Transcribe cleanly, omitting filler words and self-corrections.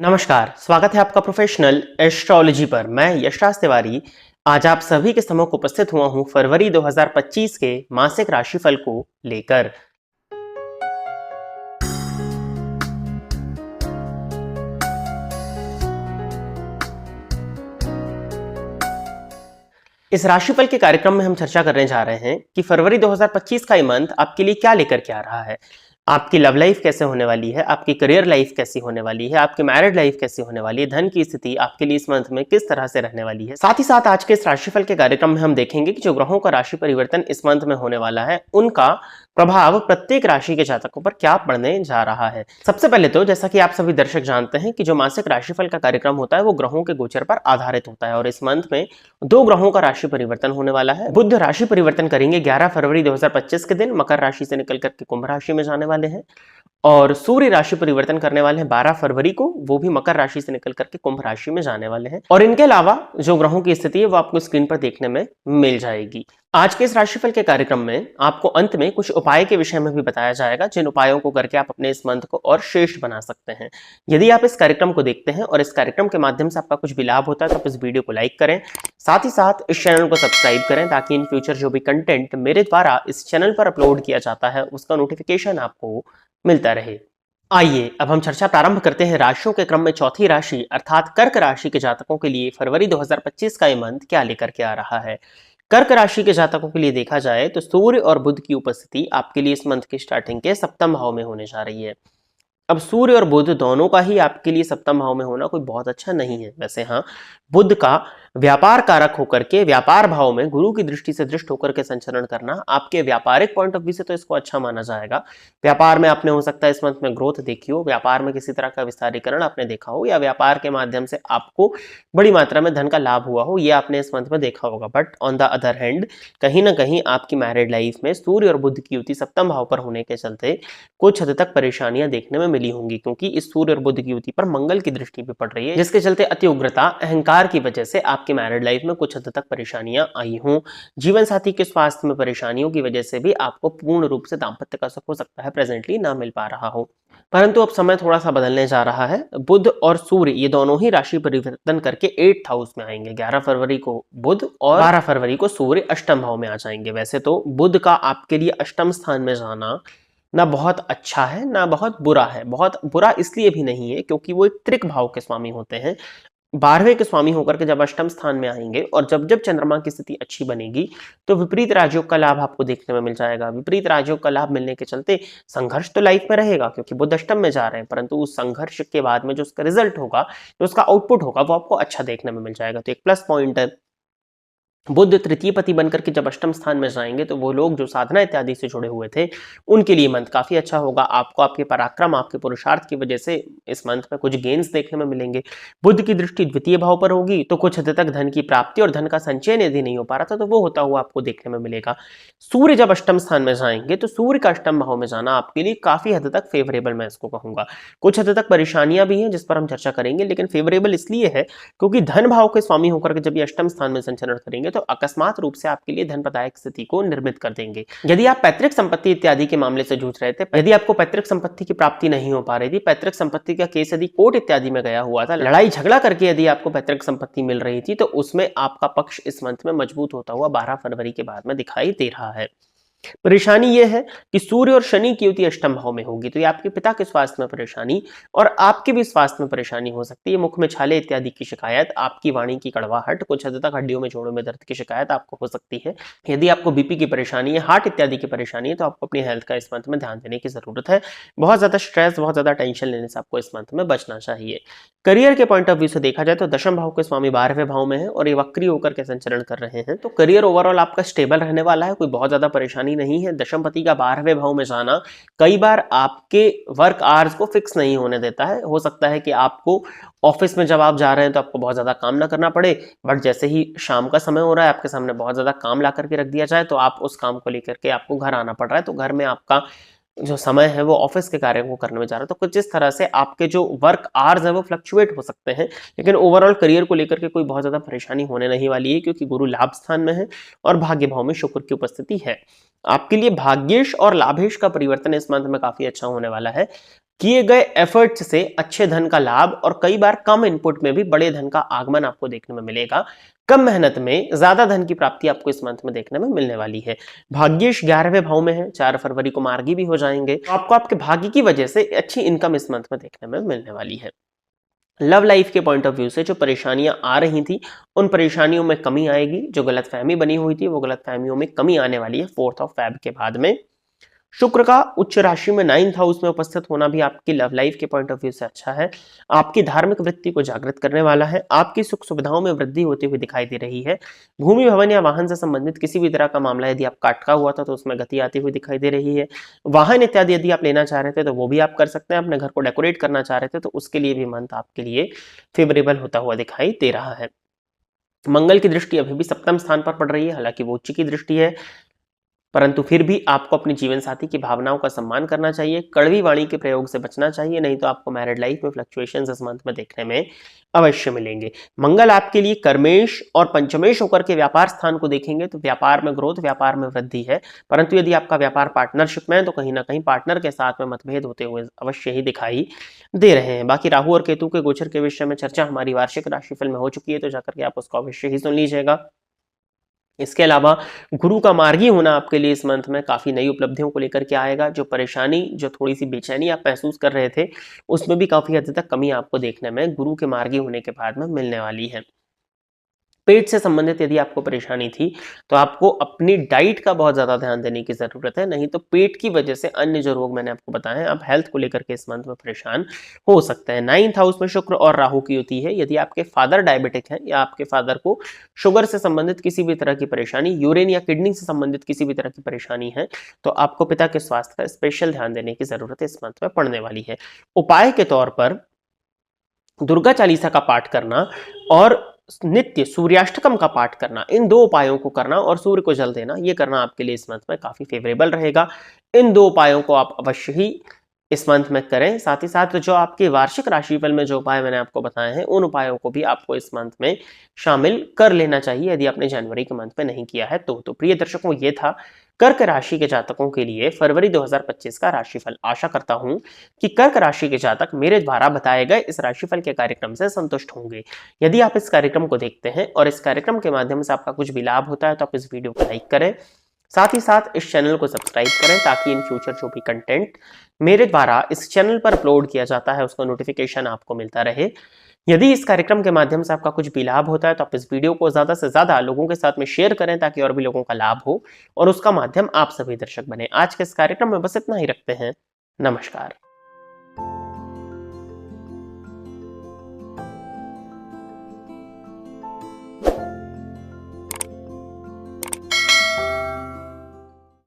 नमस्कार, स्वागत है आपका प्रोफेशनल एस्ट्रोलॉजी पर। मैं यशराज तिवारी आज आप सभी के समक्ष उपस्थित हुआ हूं फरवरी 2025 के मासिक राशिफल को लेकर। इस राशिफल के कार्यक्रम में हम चर्चा करने जा रहे हैं कि फरवरी 2025 का ये मंथ आपके लिए क्या लेकर के आ रहा है। आपकी लव लाइफ कैसे होने वाली है, आपकी करियर लाइफ कैसी होने वाली है, आपकी मैरिड लाइफ कैसी होने वाली है, धन की स्थिति आपके लिए इस मंथ में किस तरह से रहने वाली है। साथ ही साथ आज के इस राशिफल के कार्यक्रम में हम देखेंगे कि जो ग्रहों का राशि परिवर्तन इस मंथ में होने वाला है उनका प्रभाव प्रत्येक राशि के जातकों पर क्या पड़ने जा रहा है। सबसे पहले तो जैसा कि आप सभी दर्शक जानते हैं कि जो मासिक राशिफल का कार्यक्रम होता है वो ग्रहों के गोचर पर आधारित होता है और इस मंथ में दो ग्रहों का राशि परिवर्तन होने वाला है। बुध राशि परिवर्तन करेंगे 11 फरवरी 2025 के दिन, मकर राशि से निकल करके कुंभ राशि में जाने वाले हैं। और सूर्य राशि परिवर्तन करने वाले हैं 12 फरवरी को, वो भी मकर राशि से निकल करके कुंभ राशि में जाने वाले हैं। और इनके अलावा जो ग्रहों की स्थिति है वो आपको स्क्रीन पर देखने में मिल जाएगी। आज के इस राशिफल के कार्यक्रम में आपको अंत में कुछ उपाय के विषय में भी बताया जाएगा, जिन उपायों को करके आप अपने इस मंथ को और श्रेष्ठ बना सकते हैं। यदि आप इस कार्यक्रम को देखते हैं और इस कार्यक्रम के माध्यम से आपका कुछ भी लाभ होता है तो आप इस वीडियो को लाइक करें, साथ ही साथ इस चैनल को सब्सक्राइब करें ताकि इन फ्यूचर जो भी कंटेंट मेरे द्वारा इस चैनल पर अपलोड किया जाता है उसका नोटिफिकेशन आपको मिलता रहे। आइए अब हम चर्चा प्रारंभ करते हैं राशियों के क्रम में चौथी राशि अर्थात कर्क राशि के जातकों के लिए फरवरी 2025 का ये मंथ क्या लेकर के आ रहा है। कर्क राशि के जातकों के लिए देखा जाए तो सूर्य और बुध की उपस्थिति आपके लिए इस मंथ की स्टार्टिंग के सप्तम भाव में होने जा रही है। अब सूर्य और बुध दोनों का ही आपके लिए सप्तम भाव में होना कोई बहुत अच्छा नहीं है। वैसे हाँ, बुध का व्यापार कारक होकर के व्यापार भाव में गुरु की दृष्टि से दृष्ट होकर के संचरण करना आपके व्यापारिक पॉइंट ऑफ व्यू से तो इसको अच्छा माना जाएगा। व्यापार में आपने हो सकता है इस मंथ में ग्रोथ देखी हो, व्यापार में किसी तरह का विस्तारीकरण आपने देखा हो, या व्यापार के माध्यम से आपको बड़ी मात्रा में धन का लाभ हुआ हो, ये आपने इस मंथ में देखा होगा। But on the other hand कहीं ना कहीं आपकी मैरिड लाइफ में सूर्य और बुध की युति सप्तम भाव पर होने के चलते कुछ हद तक परेशानियां देखने में मिली होंगी, क्योंकि इस सूर्य और बुध की युति पर मंगल की दृष्टि भी पड़ रही है, जिसके चलते अति उग्रता अहंकार की वजह से आपकी मैरिड लाइफ में कुछ हद तक परेशानियां आई हों। जीवन साथी के स्वास्थ्य में परेशानियों की वजह से भी आपको पूर्ण रूप से दाम्पत्य का सुख हो सकता है प्रेजेंटली ना मिल पा रहा हो। परंतु अब समय थोड़ा सा बदलने जा रहा है। बुध और सूर्य ये दोनों ही राशि परिवर्तन करके 8th हाउस में आएंगे। 11 फरवरी को बुध और 12 फरवरी को सूर्य अष्टम भाव में आ जाएंगे। वैसे तो बुध का आपके लिए अष्टम स्थान में जाना ना बहुत अच्छा है ना बहुत बुरा है। बहुत बुरा इसलिए भी नहीं है क्योंकि वो एक त्रिक भाव के स्वामी होते हैं। 12वें के स्वामी होकर के जब अष्टम स्थान में आएंगे और जब जब चंद्रमा की स्थिति अच्छी बनेगी तो विपरीत राजयोग का लाभ आपको देखने में मिल जाएगा। विपरीत राजयोग का लाभ मिलने के चलते संघर्ष तो लाइफ में रहेगा क्योंकि बुध अष्टम में जा रहे हैं, परंतु उस संघर्ष के बाद में जो उसका रिजल्ट होगा, जो उसका आउटपुट होगा, वो आपको अच्छा देखने में मिल जाएगा। तो एक प्लस पॉइंट है। बुध तृतीय पति बनकर के जब अष्टम स्थान में जाएंगे तो वो लोग जो साधना इत्यादि से जुड़े हुए थे उनके लिए मंथ काफी अच्छा होगा। आपको आपके पराक्रम, आपके पुरुषार्थ की वजह से इस मंथ में कुछ गेन्स देखने में मिलेंगे। बुध की दृष्टि द्वितीय भाव पर होगी तो कुछ हद तक धन की प्राप्ति और धन का संचयन यदि नहीं हो पा रहा था तो वो होता हुआ आपको देखने में मिलेगा। सूर्य जब अष्टम स्थान में जाएंगे तो सूर्य का अष्टम भाव में जाना आपके लिए काफी हद तक फेवरेबल मैं इसको कहूंगा। कुछ हद तक परेशानियां भी हैं जिस पर हम चर्चा करेंगे, लेकिन फेवरेबल इसलिए है क्योंकि धन भाव के स्वामी होकर के जब ये अष्टम स्थान में संचरण करेंगे तो अकस्मात रूप से आपके लिए धन प्रदायक स्थिति को निर्मित कर देंगे। यदि आप पैतृक संपत्ति इत्यादि के मामले से जूझ रहे थे, यदि आपको पैतृक संपत्ति की प्राप्ति नहीं हो पा रही थी, पैतृक संपत्ति का केस यदि कोर्ट इत्यादि में गया हुआ था, लड़ाई झगड़ा करके यदि आपको पैतृक संपत्ति मिल रही थी, तो उसमें आपका पक्ष इस मंथ में मजबूत होता हुआ 12 फरवरी के बाद में दिखाई दे रहा है। परेशानी यह है कि सूर्य और शनि की युति अष्टम भाव में होगी तो ये आपके पिता के स्वास्थ्य में परेशानी और आपके भी स्वास्थ्य में परेशानी हो सकती है। मुख में छाले इत्यादि की शिकायत, आपकी वाणी की कड़वाहट, कुछ हद तक हड्डियों में जोड़ों में दर्द की शिकायत आपको हो सकती है। यदि आपको बीपी की परेशानी है, हार्ट इत्यादि की परेशानी है तो आपको अपनी हेल्थ का इस मंथ में ध्यान देने की जरूरत है। बहुत ज्यादा स्ट्रेस, बहुत ज्यादा टेंशन लेने से आपको इस मंथ में बचना चाहिए। करियर के पॉइंट ऑफ व्यू से देखा जाए तो दशम भाव के स्वामी 12वें भाव में है और ये वक्री होकर के संचरण कर रहे हैं, तो करियर ओवरऑल आपका स्टेबल रहने वाला है, कोई बहुत ज्यादा परेशानी नहीं है। दशम पति का 12वें भाव में जाना कई बार आपके वर्क आवर्स को फिक्स नहीं होने देता है। हो सकता है कि आपको ऑफिस में जब आप जा रहे हैं तो आपको बहुत ज्यादा काम ना करना पड़े, बट जैसे ही शाम का समय हो रहा है आपके सामने बहुत ज्यादा काम ला करके रख दिया जाए तो आप उस काम को लेकर के आपको घर आना पड़ रहा है, तो घर में आपका जो समय है वो ऑफिस के कार्यों को करने में जा रहा है। तो कुछ इस तरह से आपके जो वर्क आवर्स है वो फ्लक्चुएट हो सकते हैं, लेकिन ओवरऑल करियर को लेकर के कोई बहुत ज्यादा परेशानी होने नहीं वाली है क्योंकि गुरु लाभ स्थान में है और भाग्य भाव में शुक्र की उपस्थिति है। आपके लिए भाग्येश और लाभेश का परिवर्तन इस मंथ में काफी अच्छा होने वाला है। किए गए एफर्ट्स से अच्छे धन का लाभ और कई बार कम इनपुट में भी बड़े धन का आगमन आपको देखने में मिलेगा। कम मेहनत में ज्यादा धन की प्राप्ति आपको इस मंथ में देखने में मिलने वाली है। भाग्येश 11वें भाव में है, 4 फरवरी को मार्गी भी हो जाएंगे, तो आपको आपके भाग्य की वजह से अच्छी इनकम इस मंथ में देखने में मिलने वाली है। लव लाइफ के पॉइंट ऑफ व्यू से जो परेशानियां आ रही थी उन परेशानियों में कमी आएगी। जो गलतफहमी बनी हुई थी वो गलतफहमियों में कमी आने वाली है 4 फेब के बाद में। शुक्र का उच्च राशि में 9th हाउस में उपस्थित होना भी आपकी लव लाइफ के पॉइंट ऑफ व्यू से अच्छा है। आपकी धार्मिक वृत्ति को जागृत करने वाला है। आपकी सुख सुविधाओं में वृद्धि होती हुई दिखाई दे रही है। भूमि भवन या वाहन से संबंधित किसी भी तरह का मामला यदि आपका अटका हुआ था तो उसमें गति आती हुई दिखाई दे रही है। वाहन इत्यादि यदि आप लेना चाह रहे थे तो वो भी आप कर सकते हैं। अपने घर को डेकोरेट करना चाह रहे थे तो उसके लिए भी मंथ आपके लिए फेवरेबल होता हुआ दिखाई दे रहा है। मंगल की दृष्टि अभी भी सप्तम स्थान पर पड़ रही है, हालांकि वो उच्च की दृष्टि है, परंतु फिर भी आपको अपने जीवन साथी की भावनाओं का सम्मान करना चाहिए। कड़वी वाणी के प्रयोग से बचना चाहिए, नहीं तो आपको मैरिड लाइफ में फ्लक्चुएशंस इस मंथ में देखने में अवश्य मिलेंगे। मंगल आपके लिए कर्मेश और पंचमेश होकर के व्यापार स्थान को देखेंगे तो व्यापार में ग्रोथ, व्यापार में वृद्धि है। परंतु यदि आपका व्यापार पार्टनरशिप में है तो कहीं ना कहीं पार्टनर के साथ में मतभेद होते हुए अवश्य ही दिखाई दे रहे हैं। बाकी राहु और केतु के गोचर के विषय में चर्चा हमारी वार्षिक राशिफल में हो चुकी है, तो जाकर के आप उसको अवश्य ही सुन लीजिएगा। इसके अलावा गुरु का मार्गी होना आपके लिए इस मंथ में काफी नई उपलब्धियों को लेकर के आएगा। जो परेशानी, जो थोड़ी सी बेचैनी आप महसूस कर रहे थे उसमें भी काफी हद तक कमी आपको देखने में गुरु के मार्गी होने के बाद में मिलने वाली है। पेट से संबंधित यदि आपको परेशानी थी तो आपको अपनी डाइट का बहुत ज्यादा ध्यान देने की जरूरत है, नहीं तो पेट की वजह से अन्य जो रोग मैंने आपको बताए हैं आप हेल्थ को लेकर के इस मंथ में परेशान हो सकते हैं। 9th हाउस में शुक्र और राहु की युति है। यदि आपके फादर डायबिटिक है या आपके फादर को शुगर से संबंधित किसी भी तरह की परेशानी, यूरिन या किडनी से संबंधित किसी भी तरह की परेशानी है तो आपको पिता के स्वास्थ्य का स्पेशल ध्यान देने की जरूरत इस मंथ में पड़ने वाली है। उपाय के तौर पर दुर्गा चालीसा का पाठ करना और नित्य सूर्याष्टकम का पाठ करना, इन दो उपायों को करना और सूर्य को जल देना, ये करना आपके लिए इस मंथ में काफी फेवरेबल रहेगा। इन दो उपायों को आप अवश्य ही इस मंथ में करें। साथ ही साथ जो आपके वार्षिक राशिफल में जो उपाय मैंने आपको बताए हैं उन उपायों को भी आपको इस मंथ में शामिल कर लेना चाहिए यदि आपने जनवरी के मंथ में नहीं किया है तो प्रिय दर्शकों, ये था कर्क राशि के जातकों के लिए फरवरी 2025 का राशिफल। आशा करता हूं कि कर्क राशि के जातक मेरे द्वारा बताए गए इस राशिफल के कार्यक्रम से संतुष्ट होंगे। यदि आप इस कार्यक्रम को देखते हैं और इस कार्यक्रम के माध्यम से आपका कुछ भी लाभ होता है तो आप इस वीडियो को लाइक करें, साथ ही साथ इस चैनल को सब्सक्राइब करें ताकि इन फ्यूचर जो भी कंटेंट मेरे द्वारा इस चैनल पर अपलोड किया जाता है उसका नोटिफिकेशन आपको मिलता रहे। यदि इस कार्यक्रम के माध्यम से आपका कुछ भी लाभ होता है तो आप इस वीडियो को ज्यादा से ज्यादा लोगों के साथ में शेयर करें ताकि और भी लोगों का लाभ हो और उसका माध्यम आप सभी दर्शक बने। आज के इस कार्यक्रम में बस इतना ही रखते हैं। नमस्कार।